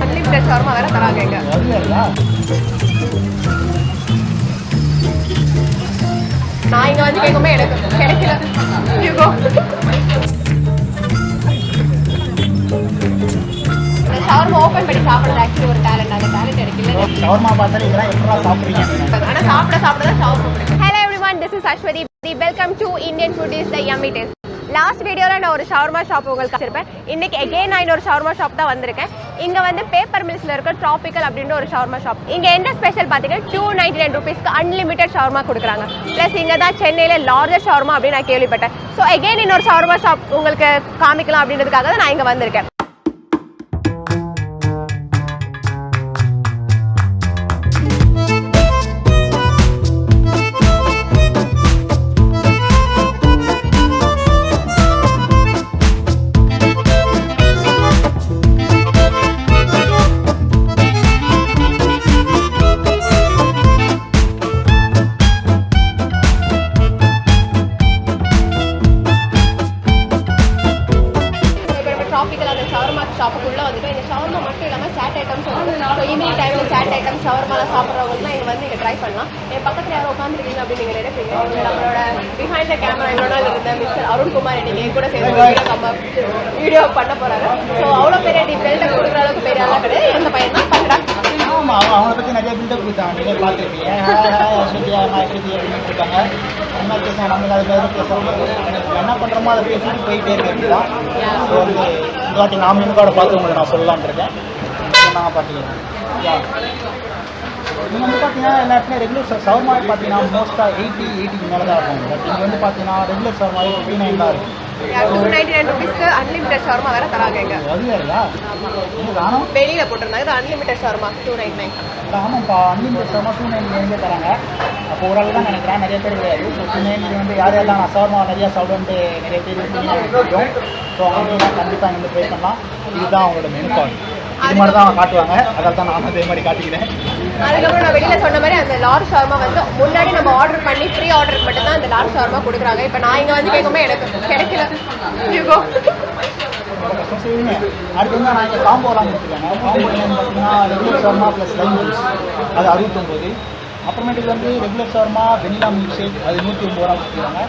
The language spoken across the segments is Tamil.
அன்லிமிட்டட் ஷவர்மா வேற தராங்க இங்க. நான் இங்க வந்து கேட்கும்போது எனக்கு கிடைக்கல. ஷவர்மா ஓபன் பண்ணி சாப்பிடுறது ஆக்சுவலி ஒரு டேலண்ட். அந்த டேலண்ட் எனக்கு இல்லை. ஷவர்மா பார்த்தா இதெல்லாம் எப்படா சாப்பிடுறீங்க? ஆனா சாப்பிட தான் ஷவர்மா பிடிக்கும். Hello everyone, this is Aswathi. Welcome to Indian food is the yummy taste. Last வீடியோவில் நான் ஒரு ஷவர்மா ஷாப் உங்களுக்கு வச்சிருப்பேன். இன்னைக்கு எகெயின் நான் இன்னொரு ஷவர்மா ஷாப் தான் வந்திருக்கேன். இங்கே வந்து பேப்பர் மில்ஸில் இருக்க ட்ராபிக்கல் அப்படின்ற ஒரு ஷவர்மா ஷாப். இங்கே என்ன ஸ்பெஷல் பார்த்தீங்கன்னா 299 rupeesக்கு அன்லிமிட்டட் ஷவர்மா கொடுக்குறாங்க. ப்ளஸ் இங்கே தான் சென்னையில் லார்ஜஸ்ட் ஷவர்மா அப்படின்னு நான் கேள்விப்பட்டேன். ஸோ எகெயின் இன்னொரு ஷவர்மா ஷாப் உங்களுக்கு காமிக்கலாம் அப்படின்றதுக்காக தான் நான் இங்கே வந்திருக்கேன். ஷாப்புக்குள்ளே வந்துட்டு இந்த ஷவர்மா மட்டும் இல்லாமல் சாட் ஐட்டம்ஸ் வந்து ஸோ ஈவினிங் டைமில் சாட் ஐட்டம்ஸ் ஷவர்மாலாம் சாப்பிட்றவங்கலாம் இங்கே வந்து நீங்கள் ட்ரை பண்ணலாம். என் பக்கத்தில் யாரும் உட்காந்துருக்கீங்க அப்படின்னு நீங்கள் நினைப்பீங்க. நம்மளோட பிஹைண்ட் த கேமரா இவ்வளோ நாள் இருந்த மிஸ்டர் அருண்குமார் இன்னைக்கு என் கூட சேர்ந்து வீடியோ பண்ண போகிறாங்க. ஸோ அவ்வளோ பெரிய டீட்டெயில்டாக கொடுக்குற அளவுக்கு பெரிய ஆளாக கிடையாது. எந்த பையன் தான் பண்ணுறா. அவங்கள பற்றி நிறைய பில்டப் கொடுத்தாங்க. நீங்கள் பார்த்துருப்பீங்க. கொடுத்தாங்க. அந்த மாதிரி பேச நம்மளுக்கு அது பேர் பேசுகிறோம். என்ன பண்ணுறோமோ அதை பேசிட்டு போயிட்டே இருக்கா. ஸோ வந்து இதாட்டி நாம் இன்னும் பார்த்து உங்களுக்கு நான் சொல்லலான் இருக்கேன். நாங்கள் பார்த்தீங்கன்னா நீங்கள் வந்து பார்த்தீங்கன்னா எல்லா இடத்துலையும் ரெகுலர் ஷவர்மாவே பார்த்தீங்கன்னா மோஸ்ட்டாக 80 மேலே தான் இருக்கும். பட் இங்கே வந்து பார்த்தீங்கன்னா ரெகுலர் ஷவர்மாவே 39 தான் இருக்கும். 299 rupeesக்கு அன்லிமிட்டட் ஷவர்மா வேற தராங்க இங்க. அது வேறயா? நானும் வெளியில போட்டிருந்தாங்க. இது அன்லிமிட்டட் ஷவர்மா 299. ஆமாம்ப்பா, அன்லிமிட்டட் ஷவர்மா 299 தராங்க. அப்போ ஒரு ஆள் தான் நினைக்கிறேன், நிறைய பேர் கிடையாது. ஸோ 299 வந்து யார் யாரெல்லாம் நான் ஷவர்மா நிறையா சாப்பிடுன்ட்டு நிறைய பேர் தெரியும். ஸோ அவங்க கண்டிப்பாக வந்து ட்ரை பண்ணலாம். இதுதான் அவங்களோட மெனு கார்டு. இது மாதிரி தான் அவங்க காட்டுவாங்க. அதால் தான் நான் அதே மாதிரி காட்டிக்கிறேன். அதுக்கப்புறம் நான் வெளியில் சொன்ன மாதிரி அந்த லார்ஜ் ஷவர்மா வந்து முன்னாடி நம்ம ஆர்டர் பண்ணி ப்ரீ ஆர்டருக்கு மட்டும் தான் அந்த லார்ஜ் ஷவர்மா கொடுக்குறாங்க. இப்போ நான் இங்கே வந்து கேட்கும்போது எனக்கு கிடைக்கல. சரிங்க, அடுத்து வந்து நான் இங்கே காம்போலாம் கொடுத்துருக்காங்க. காம்போ என்னன்னு பார்த்தீங்கன்னா regular shawarma plus lime juice அது 69. அப்புறமேட்டுக்கு வந்து regular shawarma vanilla milk shake அது 109 ரூபா கொடுத்துருக்காங்க.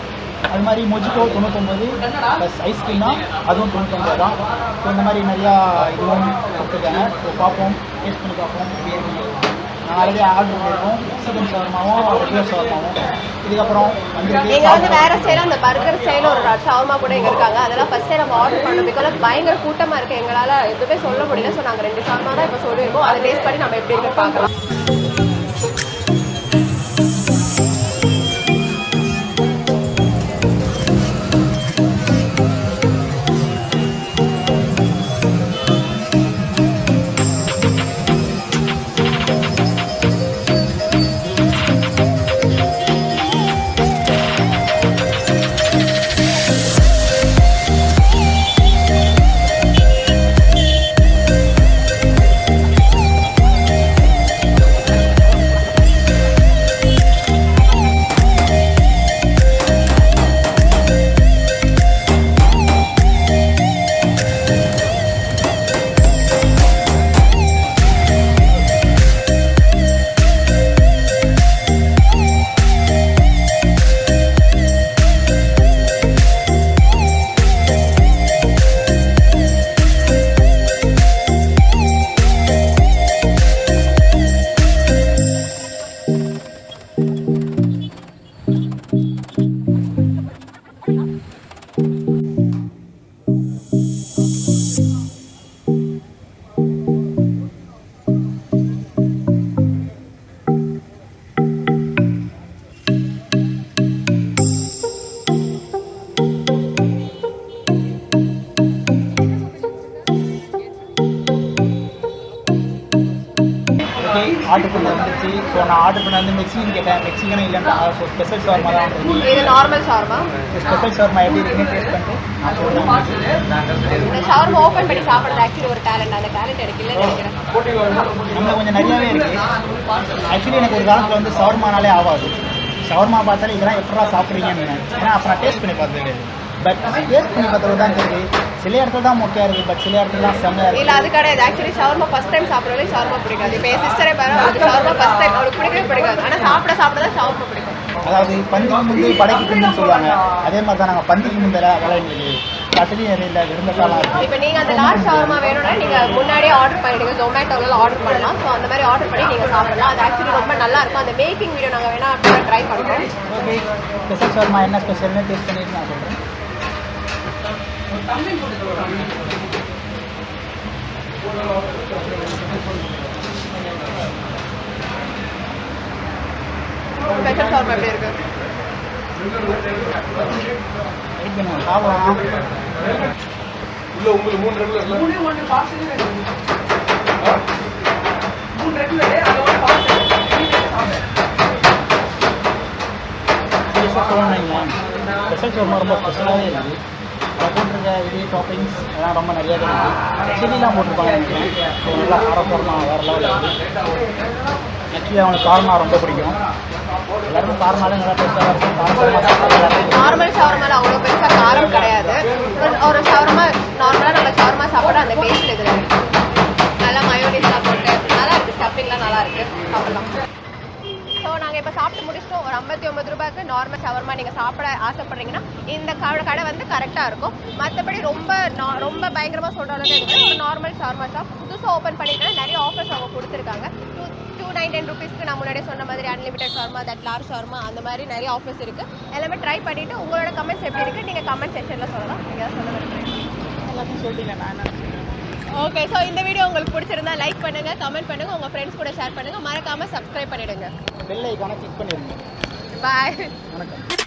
அது மாதிரி மொஜிட்டோ 99 ப்ளஸ் ஐஸ்கிரீம்னா அதுவும் 99 தான். ஸோ இந்த மாதிரி நிறையா இதுவும் கொடுத்துருக்காங்க. ஸோ பார்ப்போம், டேஸ்ட் பண்ணி பார்ப்போம். நான் ஆல்ரெடி ஆர்டர் பண்ணியிருக்கோம். சிக்கன் ஷவர்மாவும் ரெகுலர் ஷவர்மாவும். இதுக்கப்புறம் இங்கே வந்து வேறு ஸ்டைலில் அந்த பர்கர் ஸ்டைலில் ஒரு ஷவர்மா கூட இங்கே இருக்காங்க. அதெல்லாம் ஃபஸ்ட்டே நம்ம ஆர்டர் பண்ணோம். பிகாஸ் பயங்கர கூட்டமாக இருக்குது, எங்களால் எதுவுமே சொல்ல முடியல. ஸோ நாங்கள் 2 ஷவர்மா தான் இப்போ சொல்லியிருக்கோம். அதை டேஸ்ட் பண்ணி நம்ம எப்படி இருக்குன்னு பார்க்கலாம். ஆர்டர் பண்ண வந்துச்சு. ஸோ நான் ஆர்டர் பண்ண வந்து மெக்சிகன் கேட்டேன். மெக்சிகனும் இல்லைன்னா ஸோ ஸ்பெஷல் ஷவர்மா தான் வந்து. இது நார்மல் ஷவர்மா. ஸ்பெஷல் ஷவர்மா எப்படி இருக்குன்னு டேஸ்ட் பண்ணிட்டு நான் சொல்கிறேன். இந்த ஷவர்மா ஓப்பன் பண்ணி சாப்பிட்றது ஆக்சுவலி ஒரு டேலண்ட். அந்த டேலண்ட் எனக்கு இல்லைன்னு நினைக்கிறேன். நம்மளுக்கு கொஞ்சம் நிறையாவே இருக்குது. ஆக்சுவலி எனக்கு ஒரு காலத்தில் வந்து ஷவர்மானாலே ஆகாது. ஷவர்மா பார்த்தாலே இதெல்லாம் எப்படா சாப்பிட்றீங்கன்னு. ஏன்னா அப்போ நான் டேஸ்ட் பண்ணி பார்த்தது கிடையாது. பட் டேஸ்ட் பண்ணி பார்த்தது தான் தெரியுது. சில இடத்துல தான் மொக்கையாக இருக்குது, பட் சில இடத்துல தான் செம்மையாக இருக்குது. இல்லை அது கிடையாது. ஆக்சுவலி ஷவர்மா ஃபஸ்ட் டைம் சாப்பிட்றவங்களே ஷவர்மா பிடிக்காது. இப்போ என் சிஸ்டரே பாரு, அது ஷவர்மா ஃபஸ்ட் டைம் அவளுக்கு பிடிக்கவே பிடிக்காது. ஆனால் சாப்பிட தான் ஷவர்மா பிடிக்கும். அதாவது பந்திக்கு முந்தி படைக்கு பின்னு சொல்லுவாங்க. அதே மாதிரி தான் நாங்கள் பந்திக்கு முந்தில் வேலை எங்களுக்கு கட்டிலையும் நிறைய இல்லை, விருந்தக்காலாம் இருக்குது. இப்போ நீங்கள் அந்த லார்ஜ் ஷவர்மா வேணும்னா நீங்கள் முன்னாடியே ஆர்டர் பண்ணிடுங்க. ஜொமேட்டோவில் ஆர்டர் பண்ணலாம். ஸோ அந்த மாதிரி ஆர்டர் பண்ணி நீங்கள் சாப்பிடலாம். அது ஆக்சுவலி ரொம்ப நல்லா இருக்கும். அந்த மேக்கிங் வீடியோ நாங்கள் வேணால் ட்ரை பண்ணுறோம். ஓகே, ஸ்பெஷல் ஷவர்மா என்ன ஸ்பெஷல்னு டேஸ்ட் பண்ணிட்டு நான் சொல்கிறேன். ஸ்பெஷல் ஷவர்மா எப்படி இருக்கு? சாப்பிடலாம். இல்ல உங்களுக்கு 3 ரெகுலர் இல்ல 3 பார்சல் 3 ரெகுலர் அது ஒரு பார்சல் ஸ்பெஷல் ஷவர்மா ரொம்ப ஸ்பெஷலாகவே இருக்குது. அதை போட்டிருக்க இது டாப்பிங்ஸ் எல்லாம் ரொம்ப நிறையா இருக்குது. சில்லிலாம் போட்டிருப்பாங்க நினைக்கிறேன். ஸோ நல்லா காரசாரமாக வேறு லெவலில் இருக்குது. ஆக்சுவலி அவனுக்கு காரமா ரொம்ப பிடிக்கும். எல்லாருக்கும் காரனாலே நல்லா டேஸ்ட்டாக இருக்கும். காரசாரமாக நார்மல் ஷவர்மாவில் அவ்வளோ பெருசாக காரம் கிடையாது. ஒரு ஷவர்மா நார்மலாக நம்ம ஷவர்மா சாப்பிட அந்த டேஸ்ட் இதில் இருக்குது. நல்லா மயோனீஸ்லாம் போட்டு நல்லா இருக்குது. ஸ்டஃபிங்லாம் நல்லா இருக்குது. சாப்பிடலாம். ஸோ நாங்கள் இப்போ சாப்பிட்டு முடிச்சிட்டோம். ஒரு 59 ரூபாய்க்கு நார்மல் ஷவர்மா நீங்கள் சாப்பிட ஆசைப்பட்றீங்கன்னா இந்த கடை வந்து கரெக்டாக இருக்கும். மற்றபடி ரொம்ப பயங்கரமாக சொல்கிற அளவுக்கு இருக்குது. ஒரு நார்மல் ஷவர்மா ஷாப் புதுசாக ஓப்பன் பண்ணியிருக்காங்க. நிறைய ஆஃபர்ஸ் அவங்க கொடுத்துருக்காங்க. 299 ருபீஸ்க்கு நான் முன்னாடியே சொன்ன மாதிரி unlimited shawarma, that large shawarma, அந்த மாதிரி நிறைய ஆஃபர்ஸ் இருக்குது. எல்லாமே ட்ரை பண்ணிவிட்டு உங்களோட கமெண்ட்ஸ் எப்படி இருக்குது நீங்கள் கமெண்ட் செக்ஷனில் சொல்லலாம். நீங்கள் சொல்ல விரும்புகிறேன். எல்லாத்தையும் சொல்லிட்டீங்க. நான் என்ன ஓகே, ஸோ இந்த வீடியோ உங்களுக்கு பிடிச்சிருந்தா லைக் பண்ணுங்கள், கமெண்ட் பண்ணுங்கள், உங்கள் ஃப்ரெண்ட்ஸ் கூட ஷேர் பண்ணுங்கள். மறக்காமல் சப்ஸ்கிரைப் பண்ணிவிடுங்க. பெல் ஐக்கானை கிளிக் பண்ணிடுங்க. பாய். வணக்கம்.